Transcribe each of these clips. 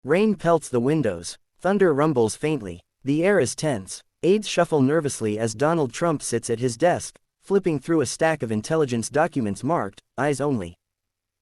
Rain pelts the windows. Thunder rumbles faintly. The air is tense. Aides shuffle nervously as Donald Trump sits at his desk, flipping through a stack of intelligence documents marked, eyes only.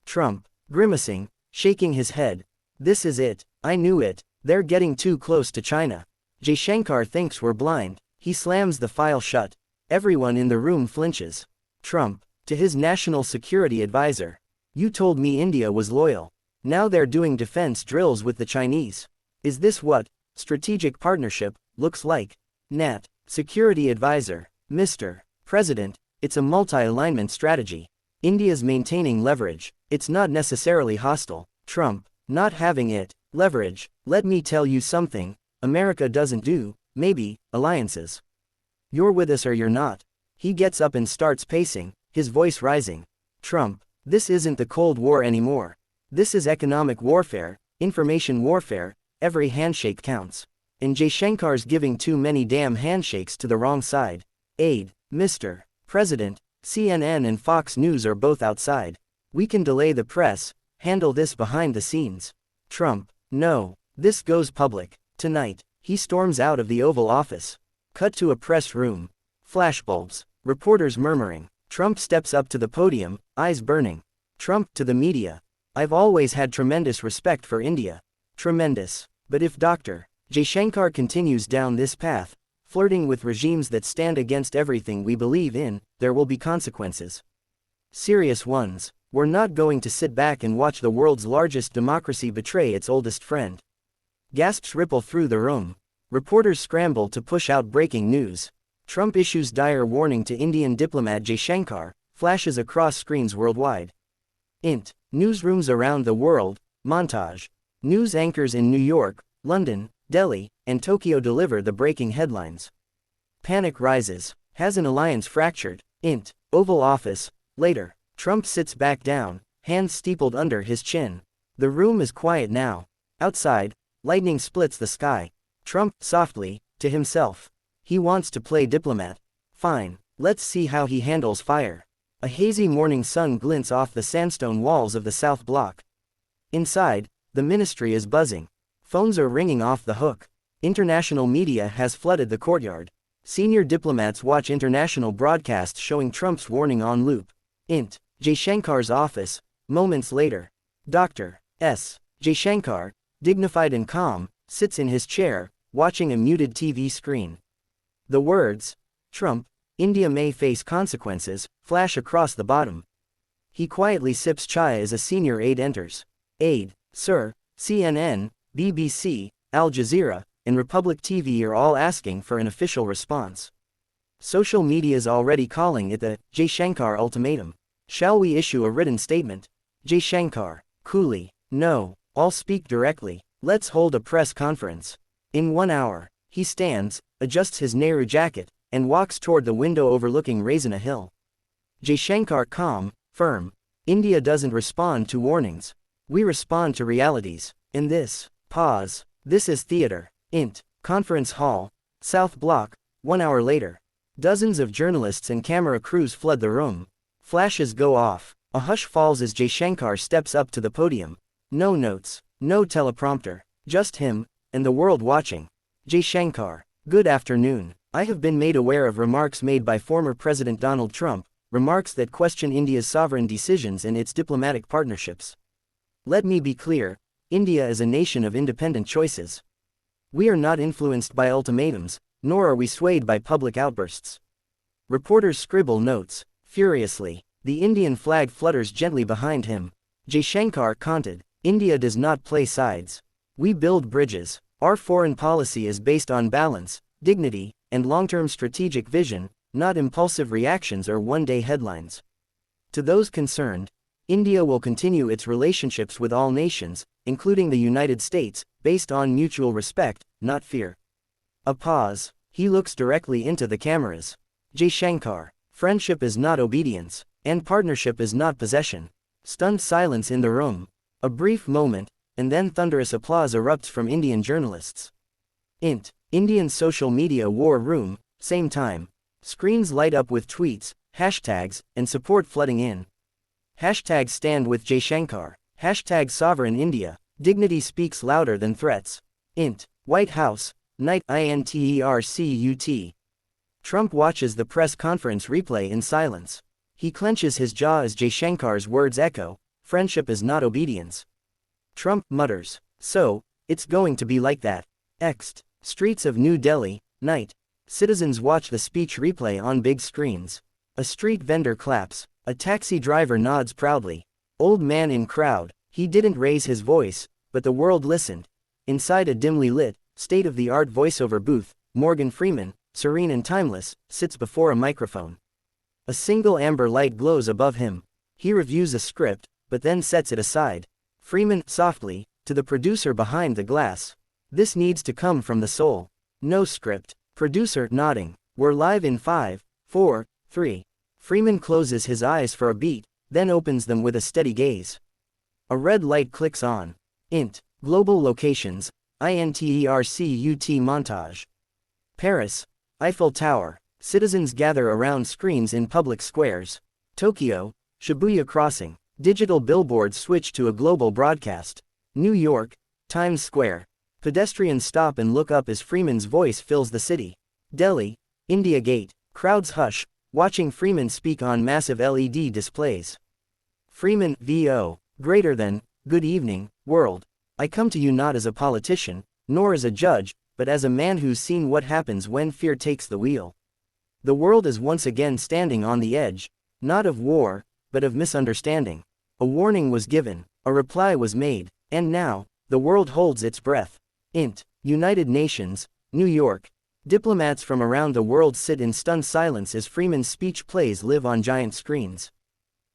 Trump, grimacing, shaking his head. This is it. I knew it. They're getting too close to China. Jaishankar thinks we're blind. He slams the file shut. Everyone in the room flinches. Trump, to his national security advisor. You told me India was loyal. Now they're doing defense drills with the Chinese. Is this what strategic partnership looks like? Nat, security advisor. Mr. President, it's a multi-alignment strategy. India's maintaining leverage. It's not necessarily hostile. Trump, not having it. Leverage. Let me tell you something. America doesn't do, maybe, alliances. You're with us or you're not. He gets up and starts pacing, his voice rising. Trump, this isn't the Cold War anymore. This is economic warfare, information warfare, every handshake counts. And Jaishankar's giving too many damn handshakes to the wrong side. Aide, Mr. President, CNN and Fox News are both outside. We can delay the press, handle this behind the scenes. Trump, no, this goes public. Tonight, he storms out of the Oval Office. Cut to a press room. Flashbulbs, reporters murmuring. Trump steps up to the podium, eyes burning. Trump to the media. I've always had tremendous respect for India. Tremendous. But if Dr. Jaishankar continues down this path, flirting with regimes that stand against everything we believe in, there will be consequences. Serious ones. We're not going to sit back and watch the world's largest democracy betray its oldest friend. Gasps ripple through the room. Reporters scramble to push out breaking news. Trump issues dire warning to Indian diplomat Jaishankar, flashes across screens worldwide. Int. Newsrooms around the world, montage. News anchors in New York, London, Delhi, and Tokyo deliver the breaking headlines. Panic rises. Has an alliance fractured? Int. Oval Office. Later. Trump sits back down, hands steepled under his chin. The room is quiet now. Outside, lightning splits the sky. Trump, softly, to himself. He wants to play diplomat. Fine, let's see how he handles fire. A hazy morning sun glints off the sandstone walls of the South Block. Inside, the ministry is buzzing. Phones are ringing off the hook. International media has flooded the courtyard. Senior diplomats watch international broadcasts showing Trump's warning on loop. Int. Jaishankar's office, moments later. Dr. S. Jaishankar, dignified and calm, sits in his chair, watching a muted TV screen. The words, Trump, India may face consequences, flash across the bottom. He quietly sips chai as a senior aide enters. Aide, sir, CNN, BBC, Al Jazeera, and Republic TV are all asking for an official response. Social media's already calling it the Jaishankar ultimatum. Shall we issue a written statement? Jaishankar, coolly, no, I'll speak directly. Let's hold a press conference. In 1 hour. He stands, adjusts his Nehru jacket, and walks toward the window overlooking Raisina Hill. Jaishankar calm, firm. India doesn't respond to warnings. We respond to realities. In this, pause. This is theater. Int. Conference hall. South Block. 1 hour later. Dozens of journalists and camera crews flood the room. Flashes go off. A hush falls as Jaishankar steps up to the podium. No notes, no teleprompter, just him, and the world watching. Jaishankar, good afternoon. I have been made aware of remarks made by former President Donald Trump, remarks that question India's sovereign decisions and its diplomatic partnerships. Let me be clear, India is a nation of independent choices. We are not influenced by ultimatums, nor are we swayed by public outbursts. Reporters scribble notes. Furiously, the Indian flag flutters gently behind him. Jaishankar commented, India does not play sides. We build bridges. Our foreign policy is based on balance, dignity, and long-term strategic vision, not impulsive reactions or one-day headlines. To those concerned, India will continue its relationships with all nations, including the United States, based on mutual respect, not fear. A pause. He looks directly into the cameras. Jaishankar. Friendship is not obedience, and partnership is not possession. Stunned silence in the room. A brief moment, and then thunderous applause erupts from Indian journalists. Int. Indian social media war room, same time. Screens light up with tweets, hashtags, and support flooding in. Hashtag stand with Jaishankar. Hashtag sovereign India. Dignity speaks louder than threats. Int. White House, night intercut. Trump watches the press conference replay in silence. He clenches his jaw as Jaishankar's words echo, "Friendship is not obedience." Trump mutters, "So, it's going to be like that." Ext. Streets of New Delhi, night. Citizens watch the speech replay on big screens. A street vendor claps. A taxi driver nods proudly. Old man in crowd. He didn't raise his voice, but the world listened. Inside a dimly lit, state-of-the-art voiceover booth, Morgan Freeman, serene and timeless, sits before a microphone. A single amber light glows above him. He reviews a script, but then sets it aside. Freeman, softly, to the producer behind the glass. "This needs to come from the soul." "No script." Producer, nodding. "We're live in 5, 4, 3. Freeman closes his eyes for a beat, then opens them with a steady gaze. A red light clicks on. Int. Global locations, intercut montage. Paris, Eiffel Tower. Citizens gather around screens in public squares. Tokyo, Shibuya Crossing. Digital billboards switch to a global broadcast. New York, Times Square. Pedestrians stop and look up as Freeman's voice fills the city. Delhi, India Gate. Crowds hush, watching Freeman speak on massive LED displays. Freeman, VO. Greater than, "Good evening, world. I come to you not as a politician, nor as a judge, but as a man who's seen what happens when fear takes the wheel. The world is once again standing on the edge, not of war, but of misunderstanding. A warning was given, a reply was made, and now, the world holds its breath." Int. United Nations, New York. Diplomats from around the world sit in stunned silence as Freeman's speech plays live on giant screens.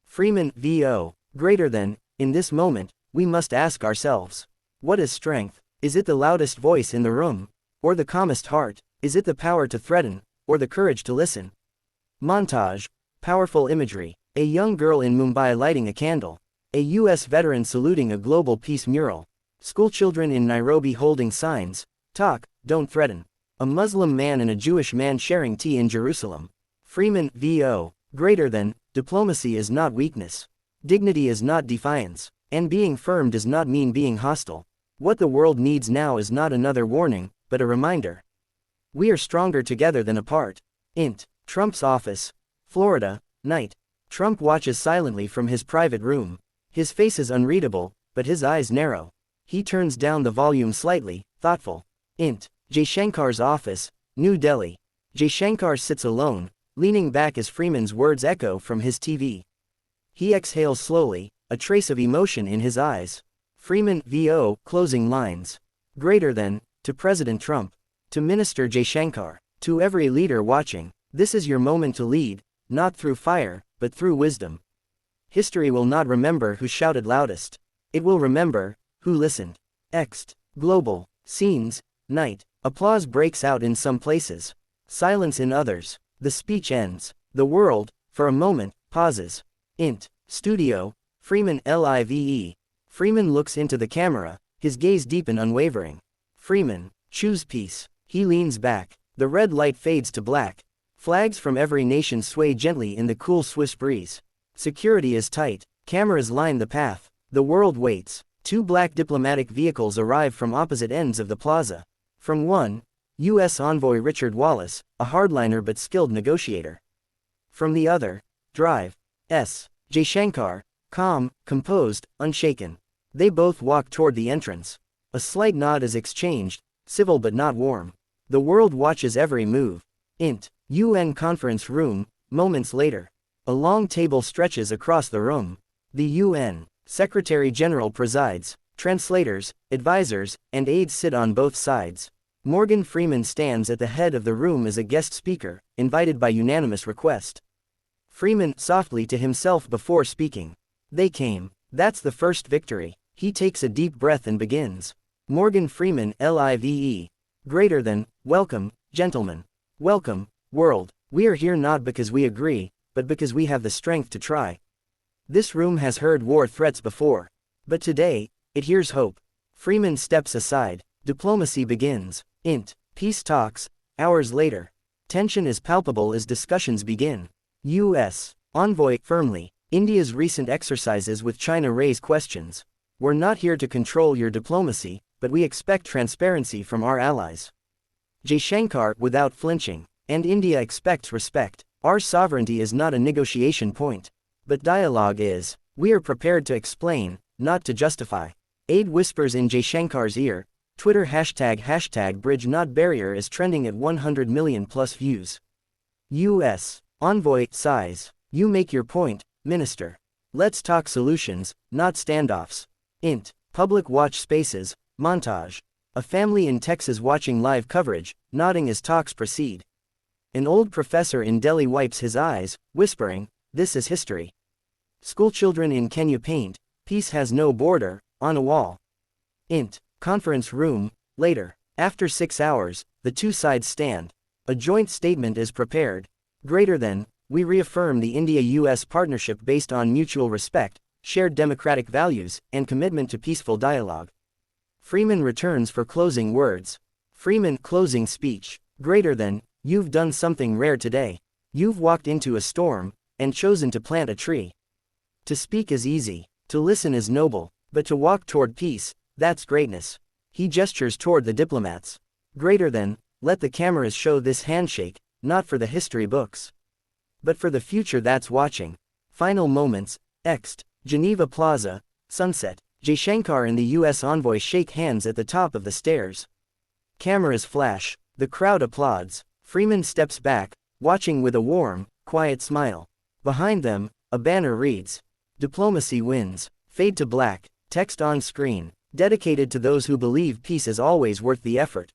Freeman, VO. Greater than, in this moment, we must ask ourselves, what is strength? Is it the loudest voice in the room? Or the calmest heart? Is it the power to threaten, or the courage to listen? Montage. Powerful imagery. A young girl in Mumbai lighting a candle. A US veteran saluting a global peace mural. Schoolchildren in Nairobi holding signs, "Talk, don't threaten." A Muslim man and a Jewish man sharing tea in Jerusalem. Freeman, VO. Greater than, diplomacy is not weakness. Dignity is not defiance. And being firm does not mean being hostile. What the world needs now is not another warning, but a reminder. We are stronger together than apart. Int. Trump's office. Florida, night. Trump watches silently from his private room. His face is unreadable, but his eyes narrow. He turns down the volume slightly, thoughtful. Int. Jaishankar's office, New Delhi. Jaishankar sits alone, leaning back as Freeman's words echo from his TV. He exhales slowly, a trace of emotion in his eyes. Freeman, VO. Closing lines. Greater than, to President Trump. To Minister Jaishankar. To every leader watching, this is your moment to lead, not through fire, but through wisdom. History will not remember who shouted loudest. It will remember who listened. Ext. Global. Scenes, night. Applause breaks out in some places. Silence in others. The speech ends. The world, for a moment, pauses. Int. Studio. Freeman, LIVE. Freeman looks into the camera, his gaze deep and unwavering. Freeman, choose peace. He leans back. The red light fades to black. Flags from every nation sway gently in the cool Swiss breeze. Security is tight. Cameras line the path. The world waits. Two black diplomatic vehicles arrive from opposite ends of the plaza. From one, U.S. envoy Richard Wallace, a hardliner but skilled negotiator. From the other, Drive. S. Jaishankar, calm, composed, unshaken. They both walk toward the entrance. A slight nod is exchanged, civil but not warm. The world watches every move. Int. UN conference room, moments later. A long table stretches across the room. The UN Secretary General presides. Translators, advisors, and aides sit on both sides. Morgan Freeman stands at the head of the room as a guest speaker, invited by unanimous request. Freeman, softly to himself before speaking. They came. That's the first victory. He takes a deep breath and begins. Morgan Freeman, LIVE. Greater than, welcome, gentlemen. Welcome, world. We are here not because we agree, but because we have the strength to try. This room has heard war threats before. But today, it hears hope. Freeman steps aside. Diplomacy begins. Int. Peace talks. Hours later. Tension is palpable as discussions begin. U.S. envoy, firmly. India's recent exercises with China raise questions. We're not here to control your diplomacy, but we expect transparency from our allies. Jaishankar, without flinching. And India expects respect. Our sovereignty is not a negotiation point. But dialogue is. We are prepared to explain, not to justify. Aide whispers in Jaishankar's ear. Twitter hashtag bridge not barrier is trending at 100 million plus views. U.S. Envoy sighs. You make your point, Minister. Let's talk solutions, not standoffs. Int. Public watch spaces, montage. A family in Texas watching live coverage, nodding as talks proceed. An old professor in Delhi wipes his eyes, whispering, "This is history." Schoolchildren in Kenya paint, "Peace has no border," on a wall. Int. Conference room, later. After 6 hours, the two sides stand. A joint statement is prepared. Greater than, we reaffirm the India-US partnership based on mutual respect, shared democratic values, and commitment to peaceful dialogue. Freeman returns for closing words. Freeman closing speech. Greater than, you've done something rare today. You've walked into a storm, and chosen to plant a tree. To speak is easy, to listen is noble, but to walk toward peace, that's greatness. He gestures toward the diplomats. Greater than, let the cameras show this handshake, not for the history books, but for the future that's watching. Final moments, Ext. Geneva Plaza, sunset. Jaishankar and the U.S. envoy shake hands at the top of the stairs. Cameras flash, the crowd applauds. Freeman steps back, watching with a warm, quiet smile. Behind them, a banner reads, "Diplomacy wins." Fade to black, text on screen. Dedicated to those who believe peace is always worth the effort.